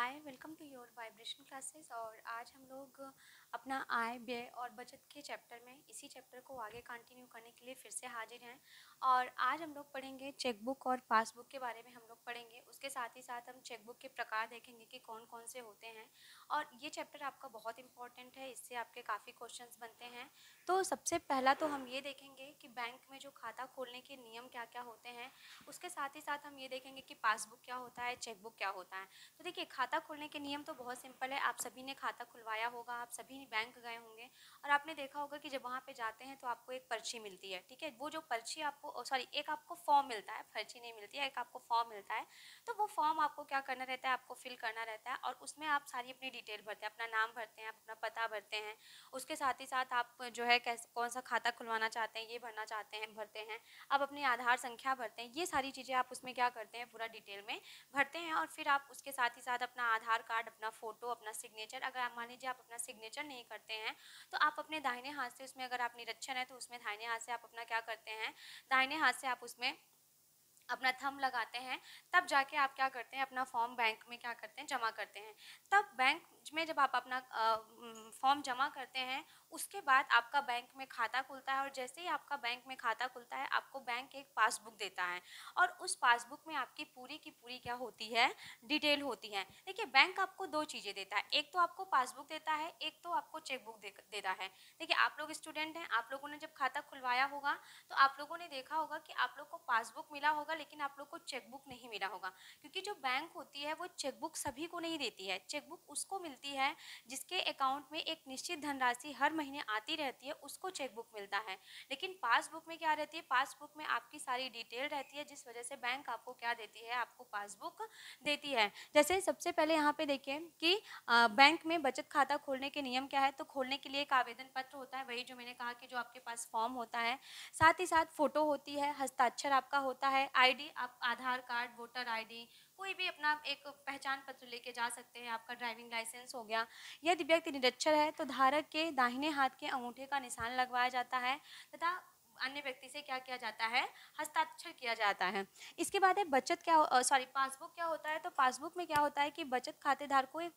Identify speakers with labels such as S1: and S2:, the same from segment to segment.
S1: Hi, welcome to your vibration classes. और आज हम लोग अपना आय व्यय और बचत के चैप्टर में इसी चैप्टर को आगे कंटिन्यू करने के लिए फिर से हाजिर हैं। और आज हम लोग पढ़ेंगे चेकबुक और पासबुक के बारे में हम लोग पढ़ेंगे। उसके साथ ही साथ हम चेकबुक के प्रकार देखेंगे कि कौन कौन से होते हैं। और ये चैप्टर आपका बहुत इंपॉर्टेंट है, इससे आपके काफ़ी क्वेश्चंस बनते हैं। तो सबसे पहला तो हम ये देखेंगे कि बैंक में जो खाता खोलने के नियम क्या क्या होते हैं। उसके साथ ही साथ हम ये देखेंगे कि पासबुक क्या होता है, चेकबुक क्या होता है। तो देखिए, खाता खोलने के नियम तो बहुत सिंपल है। आप सभी ने खाता खुलवाया होगा, आप सभी बैंक गए होंगे और आपने देखा होगा कि जब वहाँ पे जाते हैं तो आपको एक पर्ची मिलती है। ठीक है, वो जो पर्ची आपको सॉरी एक आपको फॉर्म मिलता है, पर्ची नहीं मिलती है, एक आपको फॉर्म मिलता है। तो वो फॉर्म आपको क्या करना रहता है, आपको फिल करना रहता है और उसमें आप सारी अपनी डिटेल भरते हैं, अपना नाम भरते हैं, आप अपना पता भरते हैं। उसके साथ ही साथ आप जो है कौन सा खाता खुलवाना चाहते हैं ये भरना चाहते हैं भरते हैं। आप अपनी आधार संख्या भरते हैं। ये सारी चीज़ें आप उसमें क्या करते हैं, पूरा डिटेल में भरते हैं। और फिर आप उसके साथ ही साथ अपना आधार कार्ड, अपना फ़ोटो, अपना सिग्नेचर, अगर आप मान लीजिए आप अपना सिग्नेचर नहीं करते हैं तो आप अपने दाहिने हाथ से उसमें, अगर आप निरक्षर हैं तो उसमें दाहिने हाथ से आप अपना क्या करते हैं, दाहिने हाथ से आप उसमें अपना थंब लगाते हैं। तब जाके आप क्या करते हैं, अपना फॉर्म बैंक में क्या करते हैं, जमा करते हैं। तब बैंक में जब आप अपना फॉर्म जमा करते हैं उसके बाद आपका बैंक में खाता खुलता है। और जैसे ही आपका बैंक में खाता खुलता है आपको बैंक एक पासबुक देता है और उस पासबुक में आपकी पूरी की पूरी क्या होती है, डिटेल होती है। देखिए, बैंक आपको दो चीज़ें देता है, एक तो आपको पासबुक देता है, एक तो आपको चेकबुक देता है। देखिए, आप लोग स्टूडेंट हैं, आप लोगों ने जब खाता खुलवाया होगा तो आप लोगों ने देखा होगा कि आप लोग को पासबुक मिला होगा लेकिन आप लोग को चेकबुक नहीं मिला होगा। क्योंकि जो बैंक होती है वो चेकबुक सभी को नहीं देती है। चेकबुक उसको मिलती है जिसके अकाउंट में एक निश्चित धनराशि हर महीने आती रहती है, उसको चेकबुक मिलता है। लेकिन पासबुक में क्या रहती है, पासबुक में आपकी सारी डिटेल रहती है, जिस वजह से बैंक आपको क्या देती है, आपको पासबुक देती है। जैसे सबसे पहले यहाँ पे देखें कि बैंक में बचत खाता खोलने के नियम क्या है। तो खोलने के लिए एक आवेदन पत्र होता है, वही जो मैंने कहा कि जो आपके पास फॉर्म होता है। साथ ही साथ फोटो होती है, हस्ताक्षर आपका होता है, आईडी, आप आधार कार्ड, वोटर आईडी, कोई भी अपना एक पहचान पत्र लेके जा सकते हैं, आपका ड्राइविंग लाइसेंस हो गया। यदि व्यक्ति निरक्षर है तो धारक के दाहिने हाथ के अंगूठे का निशान लगवाया जाता है तथा अन्य व्यक्ति से क्या किया जाता है, हस्ताक्षर किया जाता है। इसके बाद है बचत क्या सॉरी पासबुक क्या होता है। तो पासबुक में क्या होता है कि बचत खातेदार को एक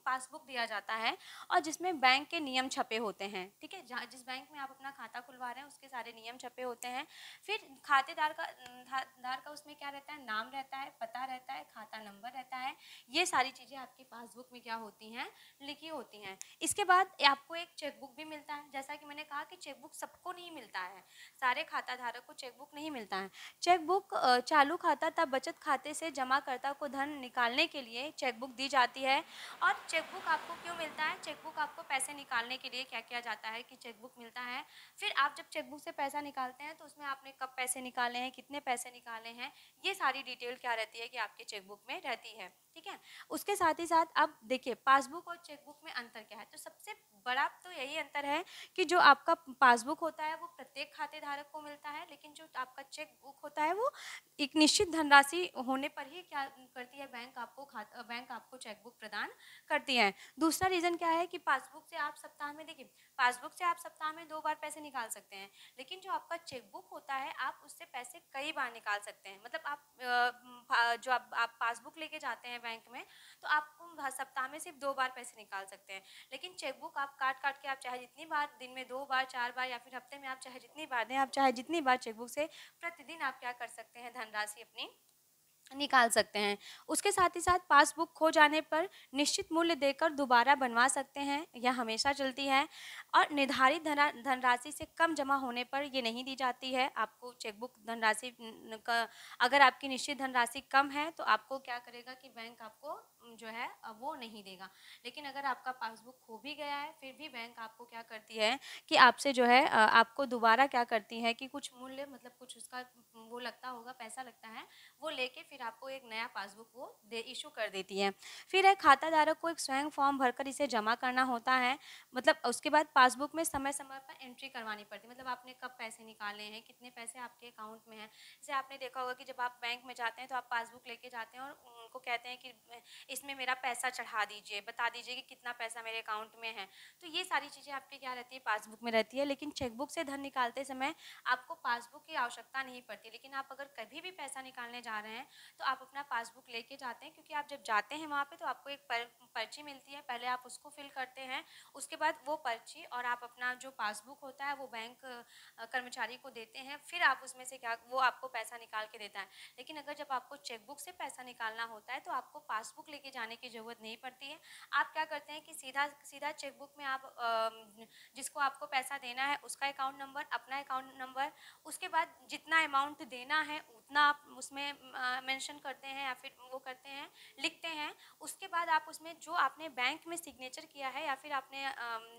S1: पासबुक दिया जाता है और जिसमें बैंक के नियम छपे होते हैं। ठीक है, जहाँ जिस बैंक में आप अपना खाता खुलवा रहे हैं उसके सारे नियम छपे होते हैं। फिर खातेदार का धारदार का उसमें क्या रहता है, नाम रहता है, पता रहता है, खाता नंबर रहता है। ये सारी चीज़ें आपकी पासबुक में क्या होती हैं, लिखी होती हैं। इसके बाद आपको एक चेकबुक भी मिलता है। जैसा कि मैंने कहा कि चेकबुक सबको नहीं मिलता है, सारे खाता धारक को चेकबुक नहीं मिलता है। चेकबुक चालू खाता तब बचत खाते से जमाकर्ता को धन निकालने के लिए चेकबुक दी जाती है। और चेकबुक आपको क्यों मिलता है, चेकबुक आपको पैसे निकालने के लिए क्या किया जाता है कि चेकबुक मिलता है। फिर आप जब चेकबुक से पैसा निकालते हैं तो उसमें आपने कब पैसे निकाले हैं, कितने पैसे निकाले हैं, ये सारी डिटेल क्या रहती है कि आपके चेकबुक में रहती है। ठीक है, उसके साथ ही साथ अब देखिए पासबुक और चेकबुक में अंतर क्या है। तो सबसे बड़ा तो यही अंतर है कि जो आपका पासबुक होता है वो प्रत्येक खाते धारक को मिलता है, लेकिन जो आपका चेक बुक होता है वो एक निश्चित धनराशि होने पर ही क्या करती है, बैंक आपको चेकबुक प्रदान करती है। दूसरा रीज़न क्या है कि पासबुक से आप सप्ताह में, देखिए पासबुक से आप सप्ताह में 2 बार पैसे निकाल सकते हैं, लेकिन जो आपका चेकबुक होता है आप उससे पैसे कई बार निकाल सकते हैं। मतलब जो आप पासबुक लेके जाते हैं बैंक में तो आप सप्ताह में सिर्फ 2 बार पैसे निकाल सकते हैं। लेकिन चेकबुक आप काट के आप चाहे जितनी बार, दिन में 2 बार, 4 बार या फिर हफ्ते में आप चाहे जितनी बार दें, आप चाहे जितनी बार चेकबुक से प्रतिदिन आप क्या कर सकते हैं, धनराशि अपनी निकाल सकते हैं। उसके साथ ही साथ पासबुक खो जाने पर निश्चित मूल्य देकर दोबारा बनवा सकते हैं, यह हमेशा चलती है। और निर्धारित धनराशि से कम जमा होने पर ये नहीं दी जाती है। आपको चेकबुक धनराशि अगर आपकी निश्चित धनराशि कम है तो आपको क्या करेगा कि बैंक आपको जो है वो नहीं देगा। लेकिन अगर आपका पासबुक खो भी गया है फिर भी बैंक आपको क्या करती है कि आपसे जो है आपको दोबारा क्या करती है कि कुछ मूल्य, मतलब कुछ उसका वो लगता होगा, पैसा लगता है, वो लेके फिर आपको एक नया पासबुक वो इशू कर देती है। फिर है खाता धारक को एक स्वयं फॉर्म भरकर इसे जमा करना होता है। मतलब उसके बाद पासबुक में समय समय पर एंट्री करवानी पड़ती है। मतलब आपने कब पैसे निकाले हैं, कितने पैसे आपके अकाउंट में हैं। जैसे आपने देखा होगा कि जब आप बैंक में जाते हैं तो आप पासबुक लेके जाते हैं और उनको कहते हैं कि इसमें मेरा पैसा चढ़ा दीजिए, बता दीजिए कि कितना पैसा मेरे अकाउंट में है। तो ये सारी चीज़ें आपकी क्या रहती है, पासबुक में रहती है। लेकिन चेकबुक से धन निकालते समय आपको पासबुक की आवश्यकता नहीं पड़ती। लेकिन आप अगर कभी भी पैसा निकालने जा रहे हैं तो आप अपना पासबुक लेके जाते हैं, क्योंकि आप जब जाते हैं वहाँ पे तो आपको एक पर्ची मिलती है, पहले आप उसको फिल करते हैं, उसके बाद वो पर्ची और आप अपना जो पासबुक होता है वो बैंक कर्मचारी को देते हैं, फिर आप उसमें से क्या वो आपको पैसा निकाल के देता है। लेकिन अगर जब आपको चेकबुक से पैसा निकालना होता है तो आपको पासबुक लेके जाने की ज़रूरत नहीं पड़ती है। आप क्या करते हैं कि सीधा सीधा चेकबुक में आप जिसको आपको पैसा देना है उसका अकाउंट नंबर, अपना अकाउंट नंबर, उसके बाद जितना अमाउंट देना है उतना आप उसमें मेंशन करते हैं या फिर वो करते हैं, लिखते हैं। उसके बाद आप उसमें जो आपने बैंक में सिग्नेचर किया है या फिर आपने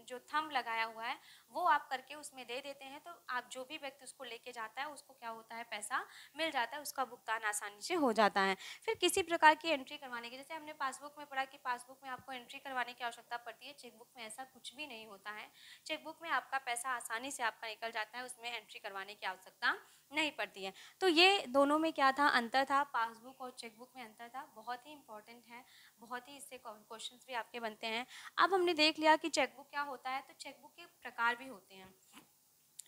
S1: जो थंब लगाया हुआ है वो आप करके उसमें दे देते हैं। तो आप जो भी व्यक्ति उसको लेके जाता है उसको क्या होता है, पैसा मिल जाता है, उसका भुगतान आसानी से हो जाता है। फिर किसी प्रकार की एंट्री करवाने की, जैसे हमने पासबुक में पढ़ा कि पासबुक में आपको एंट्री करवाने की आवश्यकता पड़ती है, चेकबुक में ऐसा कुछ भी नहीं होता है। चेकबुक में आपका पैसा आसानी से आपका निकल जाता है, उसमें एंट्री करवाने की आवश्यकता नहीं पड़ती है। तो ये दोनों में क्या था, अंतर था, पासबुक और चेकबुक में अंतर था। बहुत ही इंपॉर्टेंट है, बहुत ही इससे क्वेश्चंस भी आपके बनते हैं। अब हमने देख लिया कि चेकबुक क्या होता है, तो चेकबुक के प्रकार भी होते हैं।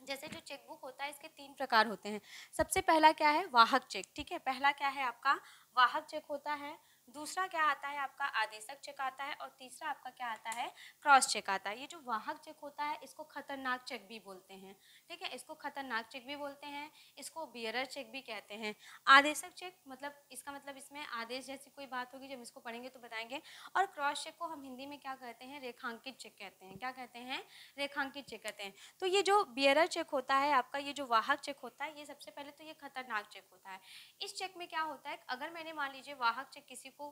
S1: जैसे जो चेकबुक होता है इसके 3 प्रकार होते हैं। सबसे पहला क्या है, वाहक चेक, ठीक है। पहला क्या है आपका वाहक चेक होता है। दूसरा क्या आता है आपका आदेशक चेक आता है, और तीसरा आपका क्या आता है, क्रॉस चेक आता है। ये जो वाहक चेक होता है इसको खतरनाक चेक भी बोलते हैं, ठीक है। इसको खतरनाक चेक भी बोलते हैं, इसको बियरर चेक भी कहते हैं। आदेशक चेक मतलब इसका मतलब इसमें आदेश जैसी कोई बात होगी, जब इसको पढ़ेंगे तो बताएंगे। और क्रॉस चेक को हम हिंदी में क्या कहते हैं, रेखांकित चेक कहते हैं। क्या कहते हैं, रेखांकित चेक कहते हैं। तो ये जो बियरर चेक होता है आपका, ये जो वाहक चेक होता है, ये सबसे पहले तो ये खतरनाक चेक होता है। इस चेक में क्या होता है, अगर मैंने मान लीजिए वाहक चेक किसी को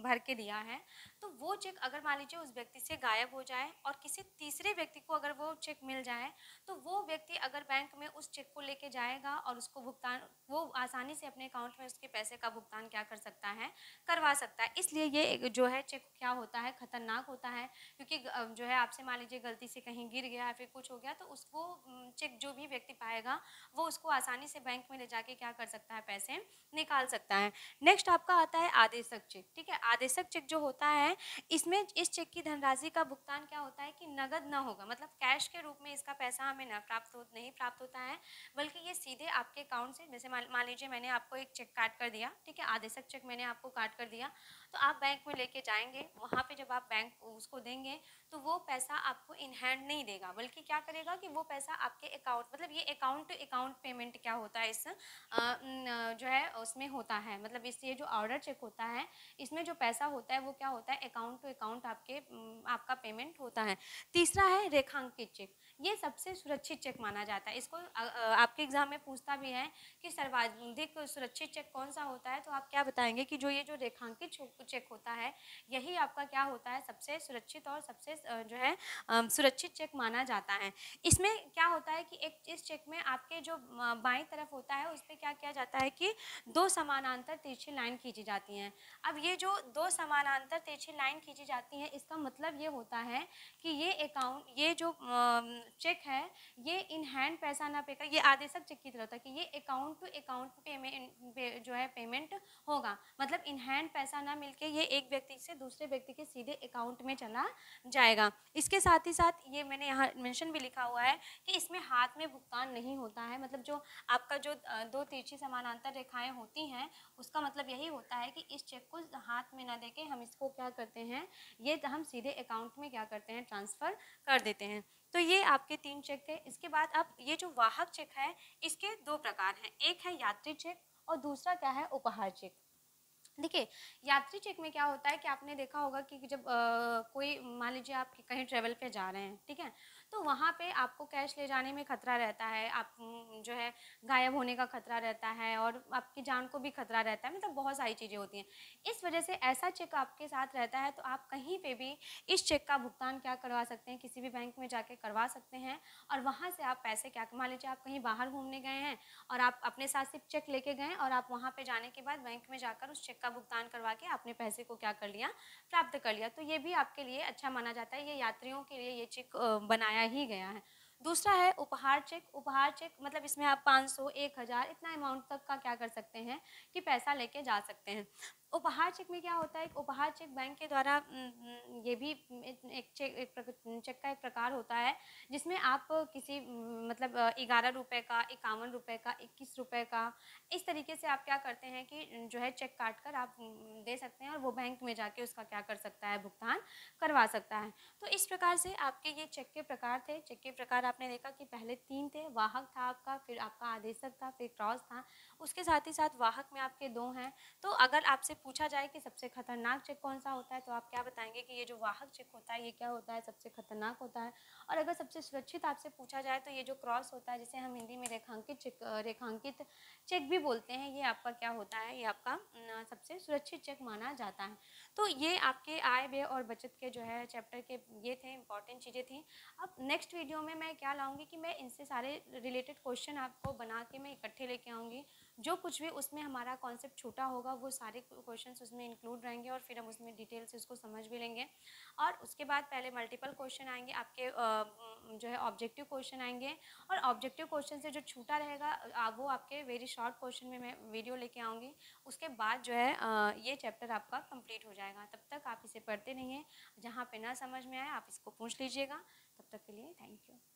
S1: भर के दिया है, तो वो चेक अगर मान लीजिए उस व्यक्ति से गायब हो जाए और किसी तीसरे व्यक्ति को अगर वो चेक मिल जाए, तो वो व्यक्ति अगर बैंक में उस चेक को लेके जाएगा और उसको भुगतान, वो आसानी से अपने अकाउंट में उसके पैसे का भुगतान क्या कर सकता है, करवा सकता है। इसलिए ये जो है चेक क्या होता है, खतरनाक होता है। क्योंकि जो है आपसे मान लीजिए गलती से कहीं गिर गया या फिर कुछ हो गया, तो उसको चेक जो भी व्यक्ति पाएगा वो उसको आसानी से बैंक में ले जाके क्या कर सकता है, पैसे निकाल सकता है। नेक्स्ट आपका आता है आदेशक चेक, ठीक है। आदेशक चेक जो होता है, इसमें इस चेक की धनराशि का भुगतान क्या होता है कि नगद न होगा, मतलब कैश के रूप में इसका पैसा हमें नहीं प्राप्त होता है, बल्कि ये सीधे आपके अकाउंट से, जैसे मान लीजिए मैंने आपको एक चेक काट कर दिया, ठीक है, आदेशक चेक मैंने आपको काट कर दिया, तो आप बैंक में लेके जाएंगे, वहाँ पे जब आप बैंक उसको देंगे तो वो पैसा आपको इन हैंड नहीं देगा, बल्कि क्या करेगा कि वो पैसा आपके अकाउंट, मतलब ये अकाउंट टू अकाउंट पेमेंट क्या होता है इस जो है उसमें होता है, मतलब इस ये जो ऑर्डर चेक होता है इसमें जो पैसा होता है वो क्या होता है, अकाउंट टू अकाउंट आपका पेमेंट होता है। तीसरा है रेखांकित चेक, ये सबसे सुरक्षित चेक माना जाता है। इसको आपके एग्जाम में पूछता भी है कि सर्वाधिक सुरक्षित चेक कौन सा होता है, तो आप क्या बताएंगे कि जो ये जो रेखांकित चेक होता है यही आपका क्या होता है, सबसे सुरक्षित और सबसे जो है सुरक्षित चेक माना जाता है। इसमें क्या होता है कि एक इस चेक में आपके जो बाईं तरफ होता है उस पर क्या किया जाता है कि 2 समानांतर तिरछी लाइन खींची जाती हैं। अब ये जो 2 समानांतर तिरछी लाइन खींची जाती हैं, इसका मतलब ये होता है कि ये जो चेक है ये इन हैंड पैसा ना पे कर, ये आदेशक चेक की तरह होता है कि ये अकाउंट टू अकाउंट पेमेंट जो है पेमेंट होगा, मतलब इन हैंड पैसा ना मिलके ये एक व्यक्ति से दूसरे व्यक्ति के सीधे अकाउंट में चला जाएगा। इसके साथ ही साथ ये मैंने यहाँ मेंशन भी लिखा हुआ है कि इसमें हाथ में भुगतान नहीं होता है, मतलब जो आपका जो 2 तिरछी समानांतर रेखाएं होती हैं उसका मतलब यही होता है कि इस चेक को हाथ में ना देके हम इसको क्या करते हैं, ये हम सीधे अकाउंट में क्या करते हैं, ट्रांसफ़र कर देते हैं। तो ये आपके 3 चेक थे। इसके बाद अब ये जो वाहक चेक है इसके 2 प्रकार हैं, एक है यात्री चेक और दूसरा क्या है, उपहार चेक। देखिए यात्री चेक में क्या होता है कि आपने देखा होगा कि जब कोई मान लीजिए आप कहीं ट्रेवल पे जा रहे हैं, ठीक है, तो वहाँ पे आपको कैश ले जाने में खतरा रहता है, आप जो है गायब होने का खतरा रहता है और आपकी जान को भी खतरा रहता है, मतलब बहुत सारी चीज़ें होती हैं। इस वजह से ऐसा चेक आपके साथ रहता है तो आप कहीं पे भी इस चेक का भुगतान क्या करवा सकते हैं, किसी भी बैंक में जाके करवा सकते हैं। और वहाँ से आप पैसे क्या, मान लीजिए आप कहीं बाहर घूमने गए हैं और आप अपने साथ सिर्फ चेक लेके गए और आप वहाँ पे जाने के बाद बैंक में जाकर उस चेक का भुगतान करवा के आपने पैसे को क्या कर लिया, प्राप्त कर लिया। तो ये भी आपके लिए अच्छा माना जाता है, ये यात्रियों के लिए ये चेक बनाया ही गया है। दूसरा है उपहार चेक। उपहार चेक मतलब इसमें आप 500, 1000 इतना अमाउंट तक का क्या कर सकते हैं कि पैसा लेके जा सकते हैं। उपहार चेक में क्या होता है, एक उपहार चेक बैंक के द्वारा ये भी एक चेक का एक प्रकार होता है, जिसमें आप किसी मतलब 11 रुपये का, 51 रुपये का, 21 रुपये का, इस तरीके से आप क्या करते हैं कि जो है चेक काट कर आप दे सकते हैं और वो बैंक में जाके उसका क्या कर सकता है, भुगतान करवा सकता है। तो इस प्रकार से आपके ये चेक के प्रकार थे। चेक के प्रकार आपने देखा कि पहले 3 थे, वाहक था आपका, फिर आपका आदेशक था, फिर क्रॉस था, उसके साथ ही साथ वाहक में आपके 2 हैं। तो अगर आपसे पूछा जाए कि सबसे खतरनाक चेक कौन सा होता है, तो आप क्या बताएंगे कि ये जो वाहक चेक होता है ये क्या होता है, सबसे खतरनाक होता है। और अगर सबसे सुरक्षित आपसे पूछा जाए तो ये जो क्रॉस होता है, जिसे हम हिंदी में रेखांकित चेक भी बोलते हैं, ये आपका क्या होता है, ये आपका सबसे सुरक्षित चेक माना जाता है। तो ये आपके आय व्यय और बचत के जो है चैप्टर के ये थे, इंपॉर्टेंट चीज़ें थी। अब नेक्स्ट वीडियो में मैं क्या लाऊंगी कि मैं इनसे सारे रिलेटेड क्वेश्चन आपको बना के मैं इकट्ठे लेके आऊँगी। जो कुछ भी उसमें हमारा कॉन्सेप्ट छोटा होगा वो सारे क्वेश्चंस उसमें इंक्लूड रहेंगे और फिर हम उसमें डिटेल से उसको समझ भी लेंगे। और उसके बाद पहले मल्टीपल क्वेश्चन आएंगे आपके, जो है ऑब्जेक्टिव क्वेश्चन आएंगे, और ऑब्जेक्टिव क्वेश्चन से जो छूटा रहेगा वो आपके वेरी शॉर्ट क्वेश्चन में मैं वीडियो लेके आऊँगी। उसके बाद जो है ये चैप्टर आपका कंप्लीट हो जाएगा। तब तक आप इसे पढ़ते रहिए, जहाँ पे ना समझ में आए आप इसको पूछ लीजिएगा। तब तक के लिए थैंक यू।